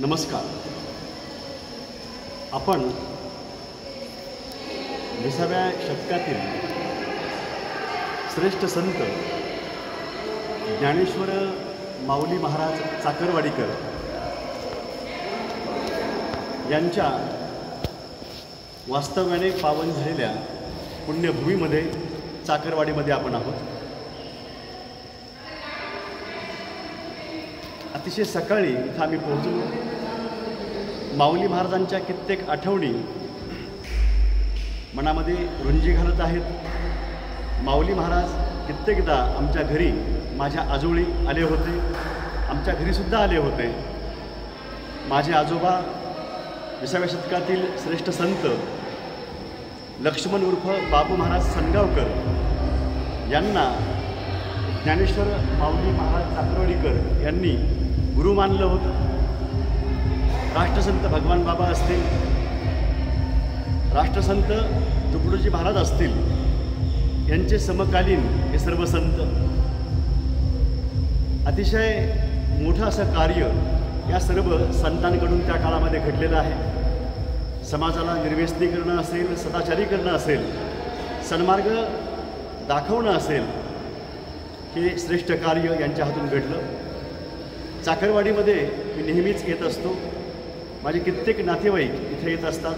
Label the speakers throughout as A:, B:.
A: नमस्कार. आपण 20व्या शतकातील श्रेष्ठ संत ज्ञानेश्वर माऊली महाराज चाकरवाडीकर यांच्या वास्तव्याने पावन झालेल्या पुण्यभूमीमध्ये चाकरवाडीमध्ये आपण आहोत. अतिशय सकाळी इथं आम्ही पोहोचलो. माऊली महाराजांच्या कित्येक आठवणी मनामध्ये रुंजी घालत आहेत. माऊली महाराज कित्येकदा आमच्या घरी माझ्या आजोळी आले होते, आमच्या घरीसुद्धा आले होते. माझे आजोबा 20व्या शतकातील श्रेष्ठ संत लक्ष्मण उर्फ बापू महाराज सनगावकर यांना ज्ञानेश्वर माऊली महाराज चाकरवाडीकर यांनी गुरु मानलं होतं. राष्ट्रसंत भगवान बाबा असतील, राष्ट्रसंत तुकडोजी महाराज असतील, यांचे समकालीन हे सर्व संत. अतिशय मोठं असं कार्य या सर्व संतांकडून त्या काळामध्ये घडलेलं आहे. समाजाला निर्व्यसनी करणं असेल, सदाचारी करणं असेल, सन्मार्ग दाखवणं असेल, हे श्रेष्ठ कार्य यांच्या हातून घडलं. चाकरवाडीमध्ये मी नेहमीच येत असतो. माझे कित्येक नातेवाईक इथे येत असतात.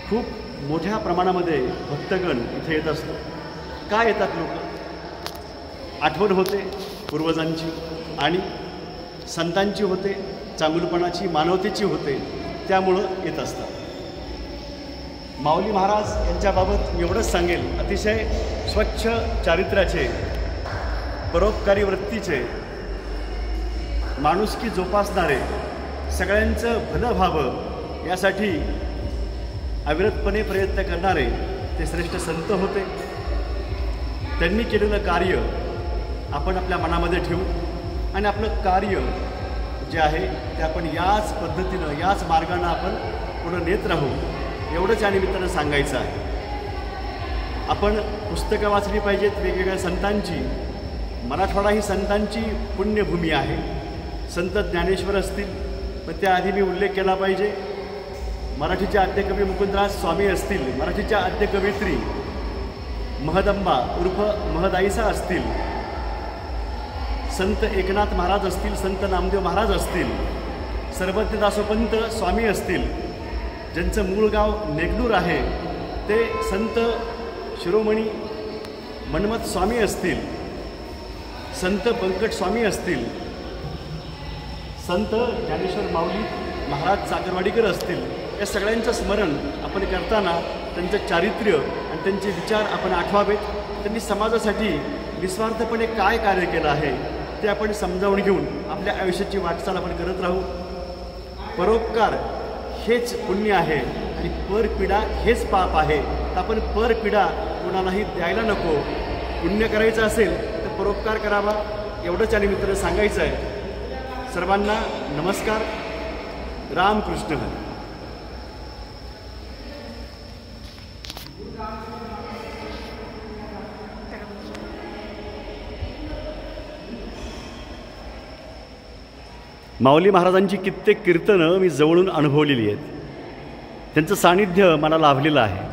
A: खूप मोठ्या प्रमाणामध्ये भक्तगण इथे येत असतो. का येतात लोक? आठवण होते पूर्वजांची आणि संतांची होते, चांगुलपणाची, मानवतेची होते, त्यामुळं येत असतात. माऊली महाराज यांच्याबाबत एवढंच सांगेल, अतिशय स्वच्छ चारित्र्याचे, परोपकारी वृत्तीचे, माणुसकी जोपासणारे, सगळ्यांचं भलं व्हावं यासाठी अविरतपणे प्रयत्न करणारे ते श्रेष्ठ संत होते. त्यांनी केलेलं कार्य आपण आपल्या मनामध्ये ठेवू आणि आपलं कार्य जे आहे ते आपण याच पद्धतीनं, याच मार्गानं आपण पुढं नेत राहू, एवढंच या निमित्तानं सांगायचं आहे. आपण पुस्तकं वाचली पाहिजेत वेगवेगळ्या संतांची. मराठवाडा ही संतांची पुण्यभूमी आहे. संत ज्ञानेश्वर असतील, पण त्याआधी मी उल्लेख केला पाहिजे, मराठीचे आद्यकवी मुकुंदराज स्वामी असतील, मराठीच्या आद्यकवित्री महदंबा उर्फ महदाईसा असतील, संत एकनाथ महाराज असतील, संत नामदेव महाराज असतील, सर्वज्ञ दासोपंत स्वामी असतील, ज्यांचं मूळ गाव नेगलूर आहे, ते संत शिरोमणी मन्मथ स्वामी असतील, संत पंकज स्वामी असतील, संत ज्ञानेश्वर माऊली महाराज चाकरवाडीकर असतील. या सगळ्यांचं स्मरण आपण करताना त्यांचं चारित्र्य आणि त्यांचे विचार आपण आठवावेत. त्यांनी समाजासाठी निस्वार्थपणे काय कार्य केलं आहे ते आपण समजावून घेऊन आपल्या आयुष्याची वाटचाल आपण करत राहू. परोपकार हेच पुण्य आहे आणि परपीडा हेच पाप आहे. तर आपण परपीडा कोणालाही द्यायला नको. पुण्य करायचं असेल तर परोपकार करावा, एवढंच या निमित्तानं सांगायचं आहे. सर्वांना नमस्कार. रामकृष्ण हरी. माऊली महाराजांची कित्येक कीर्तनं मी जवळून अनुभवलेली आहेत. त्यांचं सानिध्य मला लाभलेलं आहे.